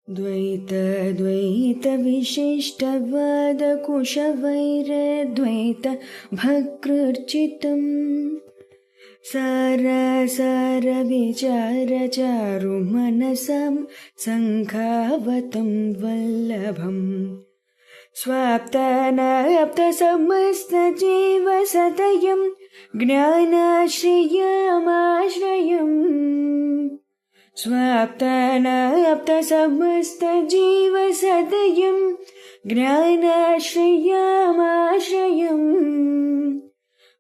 द्वैत भक्तृर्चितं सार विचार चारु मनसं संखावतं वल्लभम् स्वाप्तानाप्त समस्त जीव सतयं ज्ञानाश्रयमाश्रयम् स्वाप्तानाप्त समस्त जीव सतयं ज्ञानाश्रयमाश्रयम्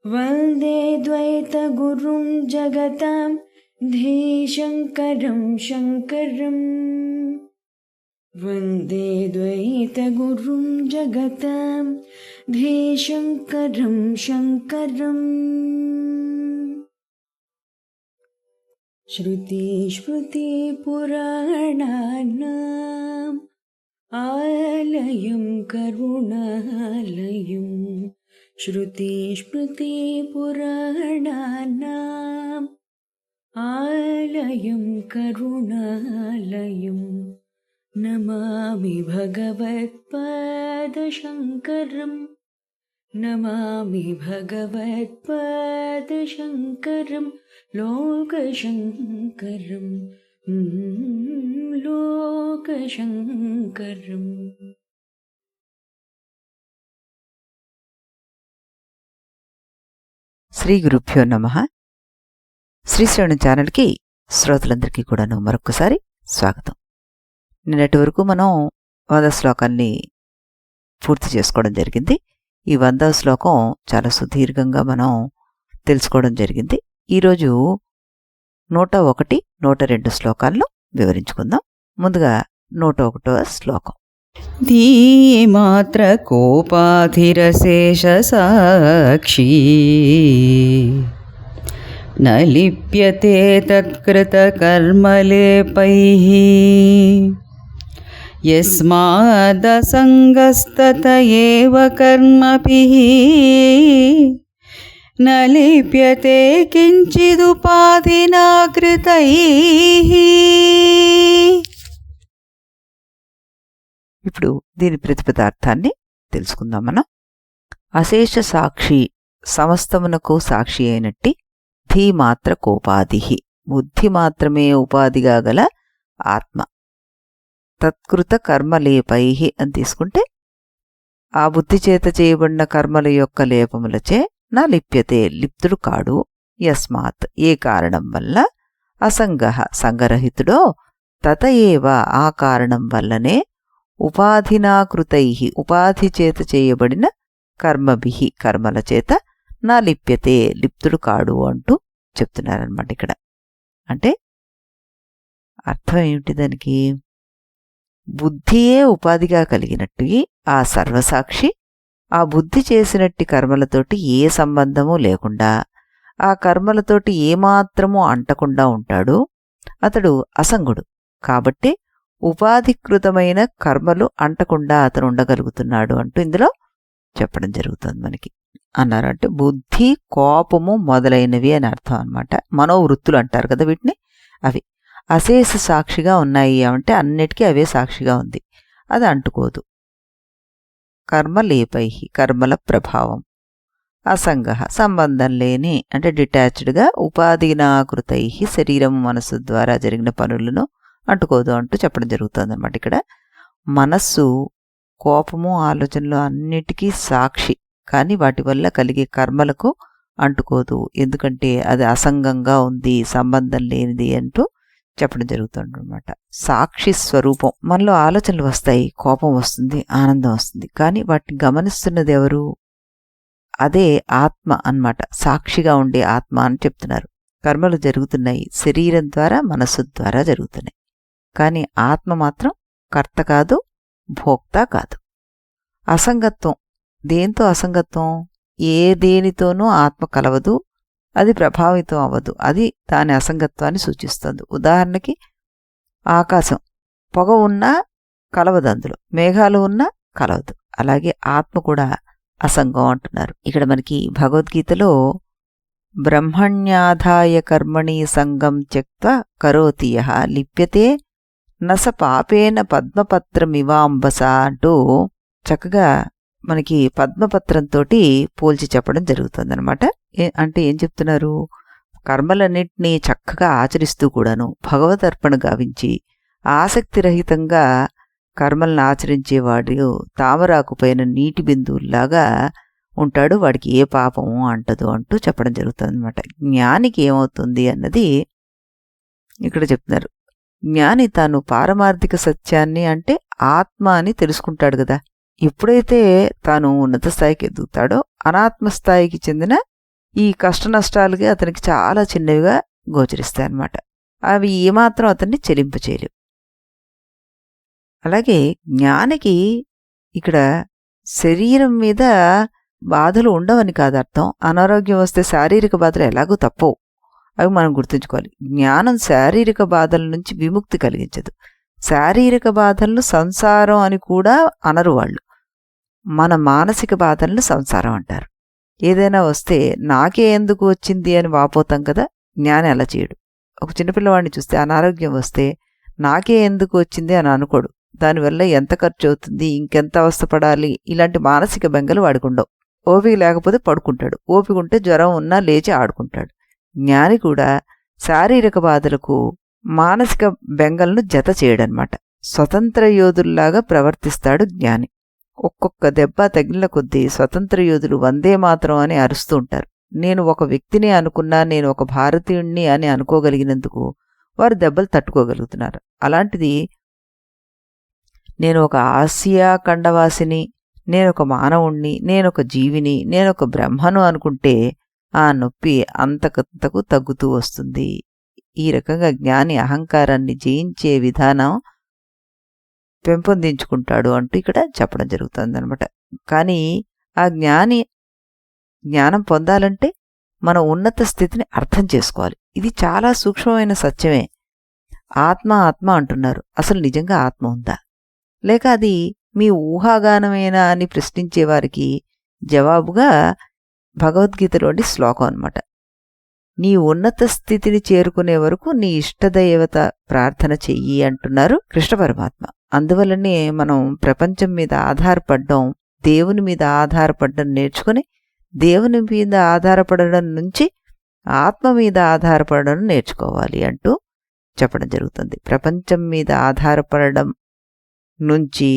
वन्दे द्वैतगुरुं जगतां धीशङ्करं शङ्करम् वन्दे द्वैतगुरुं जगतां धीशङ्करं शङ्करम्। श्रुतिस्मृतिपुराणानाम् आलयं करुणालयम् श्रुतिस्मृतिपुराणानाम् आलयं करुणालयम् नमामि भगवत्पादशङ्करम् नमामि भगवत्पादशङ्करं लोकशङ्करम् लोकशङ्करम्। శ్రీ గురుభ్యో నమః. శ్రీశ్రవణ ఛానల్కి శ్రోతలందరికీ కూడాను మరొకసారి స్వాగతం. నిన్నటి వరకు మనం 100 శ్లోకాల్ని పూర్తి చేసుకోవడం జరిగింది. ఈ 100వ శ్లోకం చాలా సుదీర్ఘంగా మనం తెలుసుకోవడం జరిగింది. ఈరోజు 101, 102 శ్లోకాలను వివరించుకుందాం. ముందుగా 101వ శ్లోకం. ధీమాత్ర కోపాధిరశేష సాక్షి న లిప్యతే తత్కృత కర్మలేపైః యస్మాదసంగస్తత ఏవ కర్మభిః న లిప్యతే కించిదుపాధినా కృతైః. ఇప్పుడు దీని ప్రతిపదార్థాన్ని తెలుసుకుందాం మనం. అశేష సాక్షి, సమస్తమునకు సాక్షి అయినట్టి, ధీమాత్ర కోపాది, బుద్ధి మాత్రమే ఉపాధిగా గల ఆత్మ. తత్కృత కర్మలేపై అని తీసుకుంటే ఆ బుద్ధి చేత చేయబడిన కర్మల యొక్క లేపములచే నా లిప్యతే, లిప్తుడు కాడు. యస్మాత్, ఏ కారణం వల్ల, అసంగః, సంగరహితుడో, తత ఏవ, ఆ కారణం వల్లనే, ఉపాధినాకృతై, ఉపాధి చేత చేయబడిన కర్మభిః, కర్మల చేత నా లిప్యతే, లిప్తుడు కాడు అంటూ చెప్తున్నారనమాట ఇక్కడ. అంటే అర్థం ఏమిటి దానికి? బుద్ధియే ఉపాధిగా కలిగినట్టు ఆ సర్వసాక్షి ఆ బుద్ధి చేసినట్టి కర్మలతోటి ఏ సంబంధమూ లేకుండా, ఆ కర్మలతోటి ఏమాత్రమూ అంటకుండా ఉంటాడు. అతడు అసంగుడు కాబట్టి ఉపాధికృతమైన కర్మలు అంటకుండా అతను ఉండగలుగుతున్నాడు అంటూ ఇందులో చెప్పడం జరుగుతుంది మనకి. అన్నారు అంటే బుద్ధి, కోపము మొదలైనవి అని అర్థం అనమాట. మనోవృత్తులు అంటారు కదా వీటిని. అవి అశేష సాక్షిగా ఉన్నాయి అంటే అన్నిటికీ అవే సాక్షిగా ఉంది, అది అంటుకోదు. కర్మలేపై, కర్మల ప్రభావం. అసంగః, సంబంధం లేని అంటే డిటాచ్డ్గా, ఉపాధినాకృతై, శరీరం మనస్సు ద్వారా జరిగిన పనులను అంటుకోదు అంటూ చెప్పడం జరుగుతుంది అనమాట ఇక్కడ. మనస్సు, కోపము, ఆలోచనలు అన్నిటికీ సాక్షి, కానీ వాటి వల్ల కలిగే కర్మలకు అంటుకోదు. ఎందుకంటే అది అసంగంగా ఉంది, సంబంధం లేనిది అంటూ చెప్పడం జరుగుతుందన్నమాట. సాక్షి స్వరూపం. మనలో ఆలోచనలు వస్తాయి, కోపం వస్తుంది, ఆనందం వస్తుంది, కానీ వాటిని గమనిస్తున్నది ఎవరు? అదే ఆత్మ అన్నమాట. సాక్షిగా ఉండే ఆత్మ అని చెప్తున్నారు. కర్మలు జరుగుతున్నాయి శరీరం ద్వారా, మనస్సు ద్వారా జరుగుతున్నాయి, కానీ ఆత్మ మాత్రం కర్త కాదు, భోక్త కాదు. అసంగత్వం. దేంతో అసంగత్వం? ఏ దేనితోనూ ఆత్మ కలవదు, అది ప్రభావితం అవ్వదు. అది దాని అసంగత్వాన్ని సూచిస్తుంది. ఉదాహరణకి ఆకాశం, పొగ ఉన్నా కలవదు, అందులో మేఘాలు ఉన్నా కలవదు. అలాగే ఆత్మ కూడా అసంగం అంటున్నారు. ఇక్కడ మనకి భగవద్గీతలో బ్రహ్మణ్యాధాయ కర్మణి సంగం త్యక్త్వా కరోతి యః లిప్యతే నస పాపేన పద్మపత్రమివాంబస అంటూ చక్కగా మనకి పద్మపత్రంతో పోల్చి చెప్పడం జరుగుతుందన్నమాట. అంటే ఏం చెప్తున్నారు? కర్మలన్నింటినీ చక్కగా ఆచరిస్తూ కూడాను భగవదర్పణ గావించి ఆసక్తిరహితంగా కర్మలను ఆచరించేవాడు తామరాకు పైన నీటి బిందువుల్లాగా ఉంటాడు, వాడికి ఏ పాపము అంటదు అంటూ చెప్పడం జరుగుతుంది అనమాట. జ్ఞానికి ఏమవుతుంది అన్నది ఇక్కడ చెప్తున్నారు. జ్ఞాని తాను పారమార్థిక సత్యాన్ని అంటే ఆత్మ అని తెలుసుకుంటాడు కదా. ఎప్పుడైతే తాను ఉన్నత స్థాయికి ఎదుగుతాడో అనాత్మ స్థాయికి చెందిన ఈ కష్ట నష్టాలుగా అతనికి చాలా చిన్నవిగా గోచరిస్తాయన్నమాట. అవి ఏమాత్రం అతన్ని చెలింపచేయలేవు. అలాగే జ్ఞానికి ఇక్కడ శరీరం మీద బాధలు ఉండవని కాదు అర్థం. అనారోగ్యం వస్తే శారీరక బాధలు ఎలాగూ తప్పవు, అవి మనం గుర్తుంచుకోవాలి. జ్ఞానం శారీరక బాధల నుంచి విముక్తి కలిగించదు. శారీరక బాధలను సంసారం అని కూడా అనరు వాళ్ళు. మన మానసిక బాధలను సంసారం అంటారు. ఏదైనా వస్తే నాకే ఎందుకు వచ్చింది అని వాపోతాం కదా, జ్ఞాని అలా చేయడు. ఒక చిన్నపిల్లవాడిని చూస్తే అనారోగ్యం వస్తే నాకే ఎందుకు వచ్చింది అని అనుకోడు. దానివల్ల ఎంత ఖర్చు అవుతుంది, ఇంకెంత అవస్థపడాలి, ఇలాంటి మానసిక బెంగలు వాడుకుండవు. ఓపిక లేకపోతే పడుకుంటాడు, ఓపిక ఉంటే జ్వరం ఉన్నా లేచి ఆడుకుంటాడు. జ్ఞాని కూడా శారీరక బాధలకు మానసిక బెంగలను జత చేయడనమాట. స్వతంత్ర యోధుల్లాగా ప్రవర్తిస్తాడు జ్ఞాని. ఒక్కొక్క దెబ్బ తగిలిన కొద్దీ స్వతంత్ర యోధులు వందే మాత్రం అని అరుస్తూ ఉంటారు. నేను ఒక వ్యక్తిని అనుకున్నా, నేను ఒక భారతీయుణ్ణి అని అనుకోగలిగినందుకు వారు దెబ్బలు తట్టుకోగలుగుతున్నారు. అలాంటిది నేను ఒక ఆసియా ఖండవాసిని, నేనొక మానవుణ్ణి, నేనొక జీవిని, నేనొక బ్రహ్మను అనుకుంటే ఆ నొప్పి అంతకంతకు తగ్గుతూ వస్తుంది. ఈ రకంగా జ్ఞాని అహంకారాన్ని జయించే విధానం పెంపొందించుకుంటాడు అంటూ ఇక్కడ చెప్పడం జరుగుతుందన్నమాట. కానీ ఆ జ్ఞానం పొందాలంటే మనం ఉన్నత స్థితిని అర్థం చేసుకోవాలి. ఇది చాలా సూక్ష్మమైన సత్యమే. ఆత్మ ఆత్మ అంటున్నారు, అసలు నిజంగా ఆత్మ ఉందా లేక అది మీ ఊహాగానమేనా అని ప్రశ్నించే వారికి జవాబుగా భగవద్గీతలోని శ్లోకం అన్నమాట. నీ ఉన్నత స్థితిని చేరుకునే వరకు నీ ఇష్టదైవత ప్రార్థన చెయ్యి అంటున్నారు కృష్ణ పరమాత్మ. అందువల్లనే మనం ప్రపంచం మీద ఆధారపడడం, దేవుని మీద ఆధారపడడం నేర్చుకుని దేవుని మీద ఆధారపడడం నుంచి ఆత్మ మీద ఆధారపడడం నేర్చుకోవాలి అంటూ చెప్పడం జరుగుతుంది. ప్రపంచం మీద ఆధారపడడం నుంచి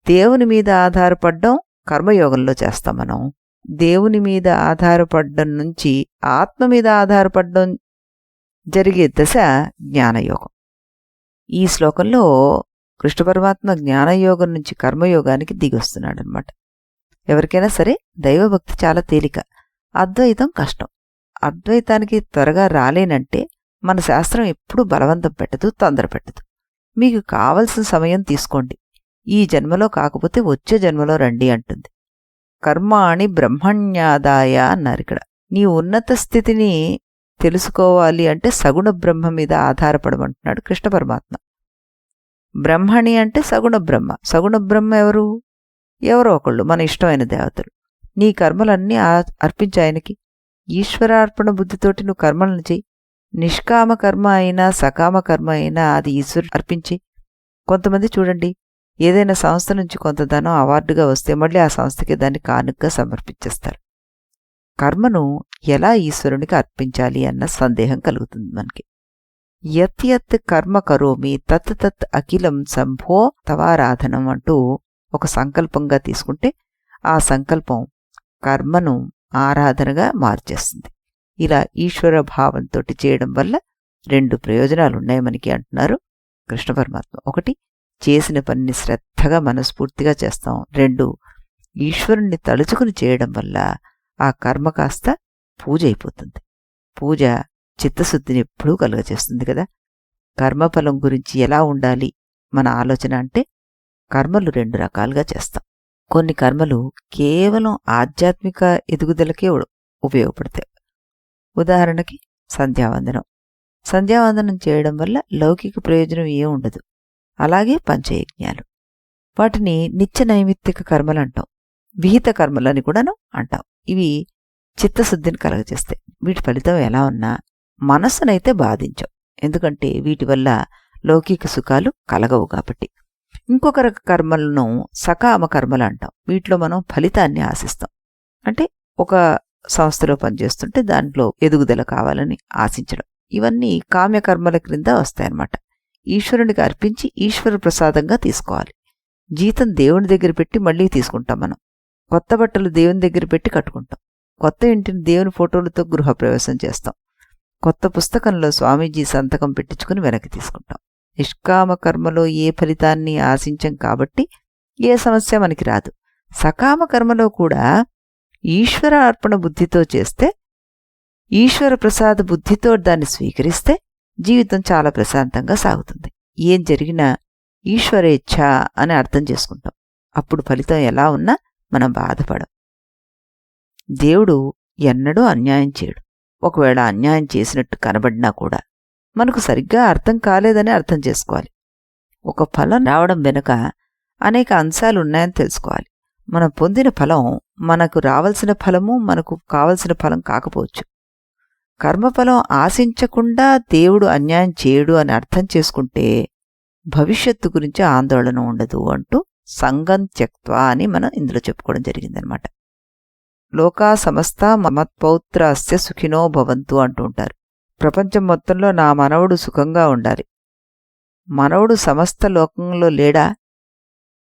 దేవుని మీద ఆధారపడడం కర్మయోగంలో చేస్తాం మనం. దేవుని మీద ఆధారపడడం నుంచి ఆత్మ మీద ఆధారపడడం జరిగే దశ జ్ఞానయోగం. ఈ శ్లోకంలో కృష్ణ పరమాత్మ జ్ఞానయోగం నుంచి కర్మయోగానికి దిగొస్తున్నాడనమాట. ఎవరికైనా సరే దైవభక్తి చాలా తేలిక, అద్వైతం కష్టం. అద్వైతానికి త్వరగా రాలేనంటే మన శాస్త్రం ఎప్పుడూ బలవంతం పెట్టదు, తొందర పెట్టదు. మీకు కావలసిన సమయం తీసుకోండి, ఈ జన్మలో కాకపోతే వచ్చే జన్మలో రండి అంటుంది. కర్మాణి బ్రహ్మణ్యాదాయ అన్నారు ఇక్కడ. నీ ఉన్నత స్థితిని తెలుసుకోవాలి అంటే సగుణ బ్రహ్మ మీద ఆధారపడమంటున్నాడు కృష్ణ పరమాత్మ. బ్రహ్మణి అంటే సగుణ బ్రహ్మ. సగుణ బ్రహ్మ ఎవరో ఒకళ్ళు, మన ఇష్టమైన దేవతలు. నీ కర్మలన్నీ అర్పించాయనకి. ఈశ్వరార్పణ బుద్ధితోటి నువ్వు కర్మలను చెయ్యి. నిష్కామ కర్మ అయినా సకామ కర్మ అయినా అది ఈశ్వరుడు అర్పించి. కొంతమంది చూడండి, ఏదైనా సంస్థ నుంచి కొంత ధనం అవార్డుగా వస్తే మళ్ళీ ఆ సంస్థకి దాన్ని కానుకగా సమర్పించేస్తారు. కర్మను ఎలా ఈశ్వరునికి అర్పించాలి అన్న సందేహం కలుగుతుంది మనకి. యత్ యత్ కర్మ కరోమి తత్ తత్ అఖిలం సంభో తవారాధనం అంటూ ఒక సంకల్పంగా తీసుకుంటే ఆ సంకల్పం కర్మను ఆరాధనగా మార్చేస్తుంది. ఇలా ఈశ్వర భావంతో చేయడం వల్ల 2 ప్రయోజనాలున్నాయి మనకి అంటున్నారు కృష్ణ పరమాత్మ. 1, చేసిన పనిని శ్రద్ధగా మనస్ఫూర్తిగా చేస్తాం. 2, ఈశ్వరుణ్ణి తలుచుకుని చేయడం వల్ల ఆ కర్మ కాస్త పూజ అయిపోతుంది. పూజ చిత్తశుద్ధిని ఎప్పుడూ కలుగజేస్తుంది కదా. కర్మఫలం గురించి ఎలా ఉండాలి మన ఆలోచన అంటే, కర్మలు 2 రకాలుగా చేస్తాం. కొన్ని కర్మలు కేవలం ఆధ్యాత్మిక ఎదుగుదలకే ఉపయోగపడతాయి. ఉదాహరణకి సంధ్యావందనం. సంధ్యావందనం చేయడం వల్ల లౌకిక ప్రయోజనం ఏం ఉండదు. అలాగే పంచయజ్ఞాలు, వాటిని నిత్య నైమిత్తిక కర్మలు అంటాం. విహిత కర్మలని కూడాను అంటాం. ఇవి చిత్తశుద్ధిని కలగజేస్తాయి. వీటి ఫలితం ఎలా ఉన్నా మనస్సునైతే బాధించవు, ఎందుకంటే వీటి వల్ల లౌకిక సుఖాలు కలగవు కాబట్టి. ఇంకొక రక కర్మలను సకామ కర్మలు అంటాం. వీటిలో మనం ఫలితాన్ని ఆశిస్తాం. అంటే ఒక సంస్థలో పనిచేస్తుంటే దాంట్లో ఎదుగుదల కావాలని ఆశించడం. ఇవన్నీ కామ్యకర్మల క్రింద వస్తాయన్నమాట. ఈశ్వరునికి అర్పించి ఈశ్వర ప్రసాదంగా తీసుకోవాలి. జీతం దేవుని దగ్గర పెట్టి మళ్ళీ తీసుకుంటాం మనం. కొత్త బట్టలు దేవుని దగ్గర పెట్టి కట్టుకుంటాం. కొత్త ఇంటిని దేవుని ఫోటోలతో గృహప్రవేశం చేస్తాం. కొత్త పుస్తకంలో స్వామీజీ సంతకం పెట్టించుకుని వెనక్కి తీసుకుంటాం. నిష్కామ కర్మలో ఏ ఫలితాన్ని ఆశించం కాబట్టి ఏ సమస్య మనకి రాదు. సకామ కర్మలో కూడా ఈశ్వర అర్పణ బుద్ధితో చేస్తే, ఈశ్వర ప్రసాద బుద్ధితో దాన్ని స్వీకరిస్తే జీవితం చాలా ప్రశాంతంగా సాగుతుంది. ఏం జరిగినా ఈశ్వరేచ్ఛ అని అర్థం చేసుకుంటాం. అప్పుడు ఫలితం ఎలా ఉన్నా మనం బాధపడం. దేవుడు ఎన్నడూ అన్యాయం చేయడు. ఒకవేళ అన్యాయం చేసినట్టు కనబడినా కూడా మనకు సరిగ్గా అర్థం కాలేదని అర్థం చేసుకోవాలి. ఒక ఫలం రావడం వెనుక అనేక అంశాలు ఉన్నాయని తెలుసుకోవాలి. మనం పొందిన ఫలం మనకు రావాల్సిన ఫలము మనకు కావలసిన ఫలం కాకపోవచ్చు. కర్మఫలం ఆశించకుండా దేవుడు అన్యాయం చేయడు అని అర్థం చేసుకుంటే భవిష్యత్తు గురించి ఆందోళన ఉండదు అంటూ సంగం త్యక్త్వా అని మనం ఇందులో చెప్పుకోవడం జరిగిందనమాట. లోకా సమస్త మమత్పౌత్రాస్య సుఖినో భవంతు అంటూ ఉంటారు. ప్రపంచం మొత్తంలో నా మనవడు సుఖంగా ఉండాలి. మనవడు సమస్త లోకంలో లేడా?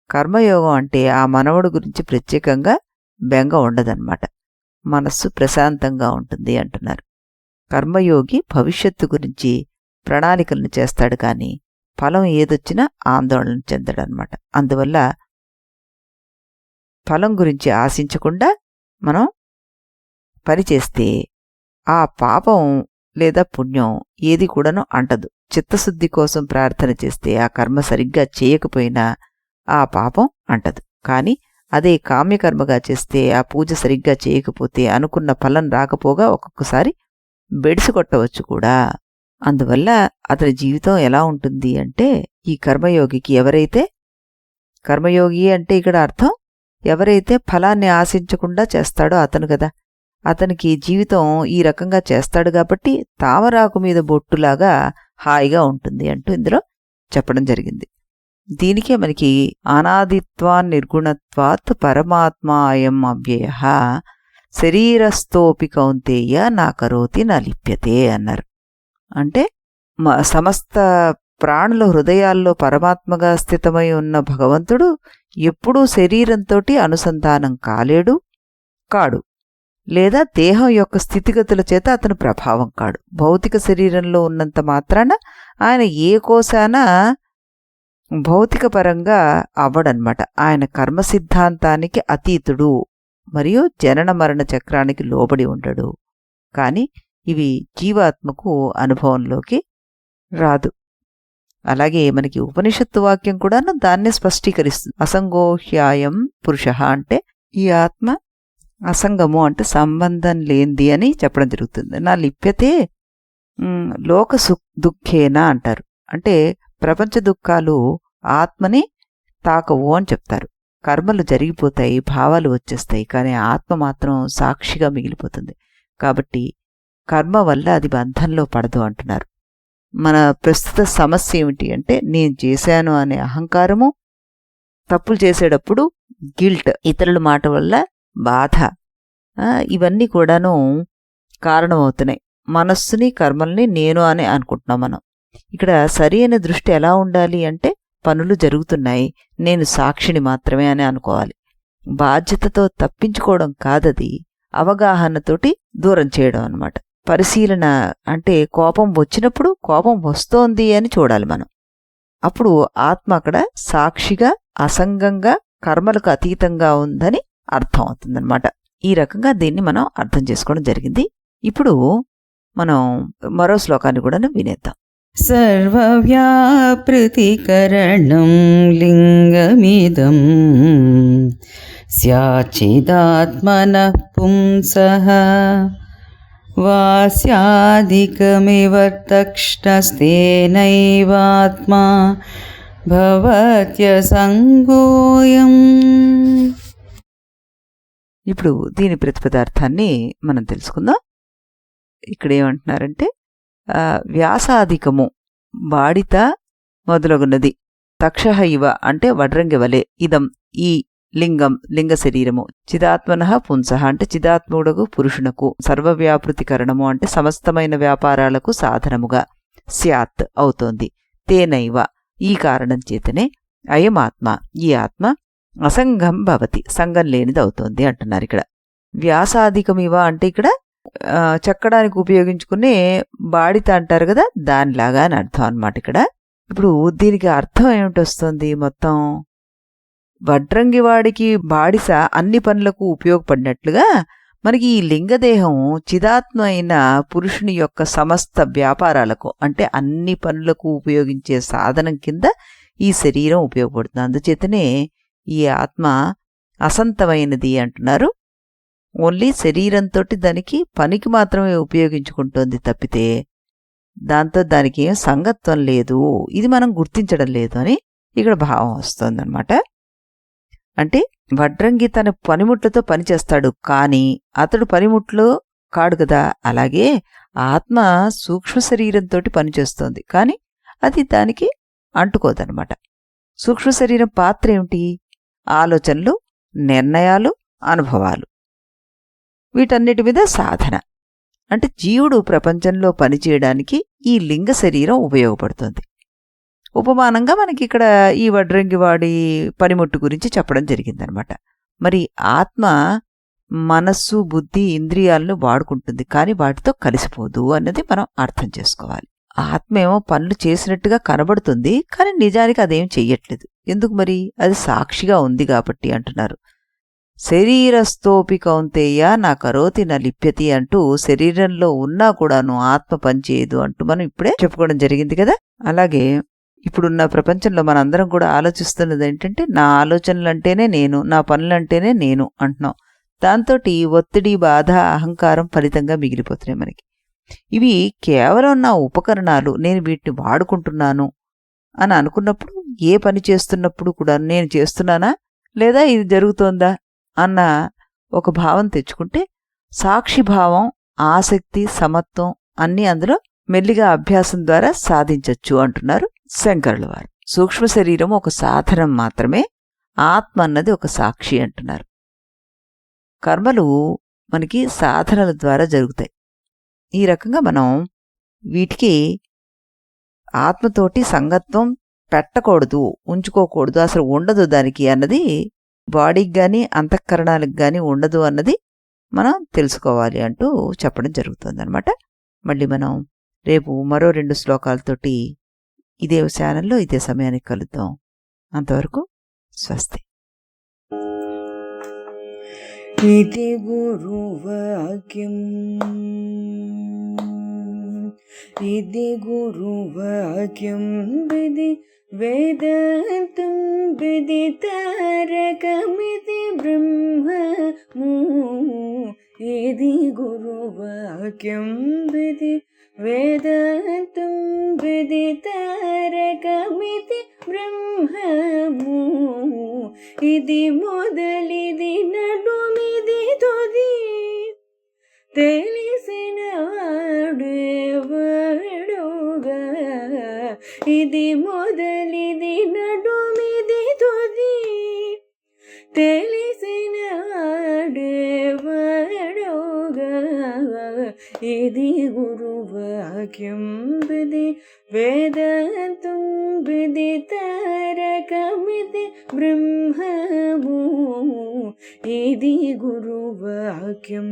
కర్మయోగం అంటే ఆ మనవడు గురించి ప్రత్యేకంగా బెంగ ఉండదన్నమాట. మనస్సు ప్రశాంతంగా ఉంటుంది అంటున్నారు. కర్మయోగి భవిష్యత్తు గురించి ప్రణాళికలను చేస్తాడు, కానీ ఫలం ఏదొచ్చినా ఆందోళన చెందడనమాట. అందువల్ల ఫలం గురించి ఆశించకుండా మనం పనిచేస్తే ఆ పాపం లేదా పుణ్యం ఏది కూడాను అంటదు. చిత్తశుద్ధి కోసం ప్రార్థన చేస్తే ఆ కర్మ సరిగ్గా చేయకపోయినా ఆ పాపం అంటదు. కానీ అదే కామ్యకర్మగా చేస్తే ఆ పూజ సరిగ్గా చేయకపోతే అనుకున్న ఫలం రాకపోగా ఒక్కొక్కసారి బెడిసి కొట్టవచ్చు కూడా. అందువల్ల అతని జీవితం ఎలా ఉంటుంది అంటే, ఈ కర్మయోగికి కర్మయోగి అంటే ఇక్కడ అర్థం ఎవరైతే ఫలాన్ని ఆశించకుండా చేస్తాడో అతను కదా. అతనికి జీవితం ఈ రకంగా చేస్తాడు కాబట్టి తామరాకు మీద బొట్టులాగా హాయిగా ఉంటుంది అంటూ ఇందులో చెప్పడం జరిగింది. దీనికే మనకి అనాదిత్వాన్ నిర్గుణత్వాత్ పరమాత్మా అయం అవ్యయః శరీరస్థోపి కౌంతేయ నా కరోతి నా లిప్యతే అన్నారు. అంటే సమస్త ప్రాణుల హృదయాల్లో పరమాత్మగా స్థితమై ఉన్న భగవంతుడు ఎప్పుడూ శరీరంతోటి అనుసంధానం కాడు, లేదా దేహం యొక్క స్థితిగతుల చేత అతను ప్రభావం కాడు. భౌతిక శరీరంలో ఉన్నంత మాత్రాన ఆయన ఏ కోశాన భౌతిక పరంగా అవ్వడనమాట. ఆయన కర్మ సిద్ధాంతానికి అతీతుడు మరియు జనన మరణ చక్రానికి లోబడి ఉండడు. కానీ ఇవి జీవాత్మకు అనుభవంలోకి రాదు. అలాగే మనకి ఉపనిషత్తు వాక్యం కూడాను దాన్నే స్పష్టీకరిస్తుంది. అసంగోహ్యాయం పురుష అంటే ఈ ఆత్మ అసంగము అంటే సంబంధం లేనిది అని చెప్పడం జరుగుతుంది. నా లిప్యతే లోక దుఃఖేనా అంటారు. అంటే ప్రపంచ దుఃఖాలు ఆత్మని తాకవు అని చెప్తారు. కర్మలు జరిగిపోతాయి, భావాలు వచ్చేస్తాయి, కానీ ఆత్మ మాత్రం సాక్షిగా మిగిలిపోతుంది. కాబట్టి కర్మ వల్ల అది బంధంలో పడదు అంటున్నారు. మన ప్రస్తుత సమస్య ఏమిటి అంటే, నేను చేశాను అనే అహంకారము, తప్పులు చేసేటప్పుడు గిల్ట్, ఇతరుల మాట వల్ల బాధ, ఇవన్నీ కూడాను కారణమవుతున్నాయి. మనస్సుని కర్మల్ని నేను అని అనుకుంటున్నాం మనం. ఇక్కడ సరి అయిన దృష్టి ఎలా ఉండాలి అంటే, పనులు జరుగుతున్నాయి, నేను సాక్షిని మాత్రమే అని అనుకోవాలి. బాధ్యతతో తప్పించుకోవడం కాదది, అవగాహనతోటి దూరం చేయడం అన్నమాట. పరిశీలన అంటే కోపం వచ్చినప్పుడు కోపం వస్తోంది అని చూడాలి మనం. అప్పుడు ఆత్మ అక్కడ సాక్షిగా అసంగంగా కర్మలకు అతీతంగా ఉందని అర్థం అవుతుందన్నమాట. ఈ రకంగా దీన్ని మనం అర్థం చేసుకోవడం జరిగింది. ఇప్పుడు మనం మరో శ్లోకాన్ని కూడా వినేద్దాం. సర్వవ్యాపృతికరణం లింగమిదం స్యాచిదాత్మనః పుంసః వాస్యాదికమివర్తక్ష్ణస్తేనైవాత్మా భవత్యసంగోయం. ఇప్పుడు దీని ప్రతిపదార్థాన్ని మనం తెలుసుకుందాం. ఇక్కడ ఏమంటున్నారంటే వ్యాసాధికము బాడిత మొదలగున్నది, తక్షహ ఇవ అంటే వడ్రంగి వలె, ఇదం ఈ లింగం లింగ శరీరము, చిదాత్మనః పుంసః అంటే చిదాత్ముడకు పురుషునకు, సర్వవ్యాపృతికరణము అంటే సమస్తమైన వ్యాపారాలకు సాధనముగా, స్యాత్ అవుతోంది, తేనైవ ఈ కారణం చేతనే, అయమాత్మ ఈ ఆత్మ అసంగం భవతి సంగం లేనిది అవుతోంది అంటున్నారు. ఇక్కడ వ్యాసాధికమివ అంటే ఇక్కడ చెక్కడానికి ఉపయోగించుకునే బాడిత అంటారు కదా, దానిలాగా అని అర్థం అన్నమాట. ఇక్కడ ఇప్పుడు దీనికి అర్థం ఏమిటి వస్తుంది? మొత్తం వడ్రంగివాడికి బాడిస అన్ని పనులకు ఉపయోగపడినట్లుగా మనకి ఈ లింగదేహం చిదాత్మ అయిన పురుషుని యొక్క సమస్త వ్యాపారాలకు అంటే అన్ని పనులకు ఉపయోగించే సాధనం కింద ఈ శరీరం ఉపయోగపడుతుంది. అందుచేతనే ఈ ఆత్మ అసంతమైనది అంటున్నారు. ఓన్లీ శరీరంతో దానికి పనికి మాత్రమే ఉపయోగించుకుంటోంది తప్పితే దాంతో దానికి ఏం సంగత్వం లేదు, ఇది మనం గుర్తించడం లేదు అని ఇక్కడ భావం వస్తుందన్నమాట. అంటే వడ్రంగి తన పనిముట్లతో పనిచేస్తాడు, కానీ అతడు పనిముట్లు కాడు కదా. అలాగే ఆత్మ సూక్ష్మ శరీరంతో పనిచేస్తోంది, కానీ అది దానికి అంటుకోదనమాట. సూక్ష్మ శరీరం పాత్ర ఏమిటి? ఆలోచనలు, నిర్ణయాలు, అనుభవాలు, వీటన్నిటి మీద సాధన. అంటే జీవుడు ప్రపంచంలో పనిచేయడానికి ఈ లింగ శరీరం ఉపయోగపడుతుంది. ఉపమానంగా మనకి ఇక్కడ ఈ వడ్రంగివాడి పనిముట్టు గురించి చెప్పడం జరిగిందనమాట. మరి ఆత్మ మనస్సు, బుద్ధి, ఇంద్రియాలను వాడుకుంటుంది, కానీ వాటితో కలిసిపోదు అన్నది మనం అర్థం చేసుకోవాలి. ఆత్మ ఏమో పనులు చేసినట్టుగా కనబడుతుంది, కానీ నిజానికి అదేం చెయ్యట్లేదు. ఎందుకు మరి? అది సాక్షిగా ఉంది కాబట్టి అంటున్నారు. శరీరస్థోపి కౌంతేయ నా కరోతి నా లిప్యతి అంటూ శరీరంలో ఉన్నా కూడాను ఆత్మ పనిచేయదు అంటూ మనం ఇప్పుడే చెప్పుకోవడం జరిగింది కదా. అలాగే ఇప్పుడున్న ప్రపంచంలో మనందరం కూడా ఆలోచిస్తున్నది ఏంటంటే నా ఆలోచనలంటేనే నేను, నా పనులంటేనే నేను అంటున్నాం. దాంతో ఒత్తిడి, బాధ, అహంకారం ఫలితంగా మిగిలిపోతున్నాయి మనకి. ఇవి కేవలం నా ఉపకరణాలు, నేను వీటిని వాడుకుంటున్నాను అని అనుకున్నప్పుడు, ఏ పని చేస్తున్నప్పుడు కూడా నేను చేస్తున్నానా లేదా ఇది జరుగుతోందా అన్న ఒక భావం తెచ్చుకుంటే సాక్షిభావం, ఆసక్తి, సమత్వం అన్నీ అందులో మెల్లిగా అభ్యాసం ద్వారా సాధించచ్చు అంటున్నారు శంకరుల వారు. సూక్ష్మ శరీరం ఒక సాధనం మాత్రమే, ఆత్మ అన్నది ఒక సాక్షి అంటున్నారు. కర్మలు మనకి సాధనల ద్వారా జరుగుతాయి. ఈ రకంగా మనం వీటికి ఆత్మతోటి సంగత్వం పెట్టకూడదు, ఉంచుకోకూడదు, అసలు ఉండదు దానికి అన్నది, బాడీకి కానీ అంతఃకరణాలకు కానీ ఉండదు అన్నది మనం తెలుసుకోవాలి అంటూ చెప్పడం జరుగుతుంది అనమాట. మళ్ళీ మనం రేపు మరో 2 శ్లోకాలతోటి ఇదే ఛానల్లో ఇదే సమయానికి కలుద్దాం. అంతవరకు స్వస్తి. ఇది గురువాక్యం, ఇది గురువాక్యం, విధి వేదాంతం విదితారకమితి బ్రహ్మము. ఇది గురువాక్యం, విధి వేదాంతం విదితారకమితి బ్రహ్మము. ఇది మొదలిది నడుమిది తొది, తెలిసిన వాడేవాడుగా. ఇది మొదలిది నడుమిది తొది, తెలిసిన వాడేవాడుగా. ఇది గురువాక్యం, విధి వేదాంతం విదితారకమితి బ్రహ్మము. ఇది గురువాక్యం.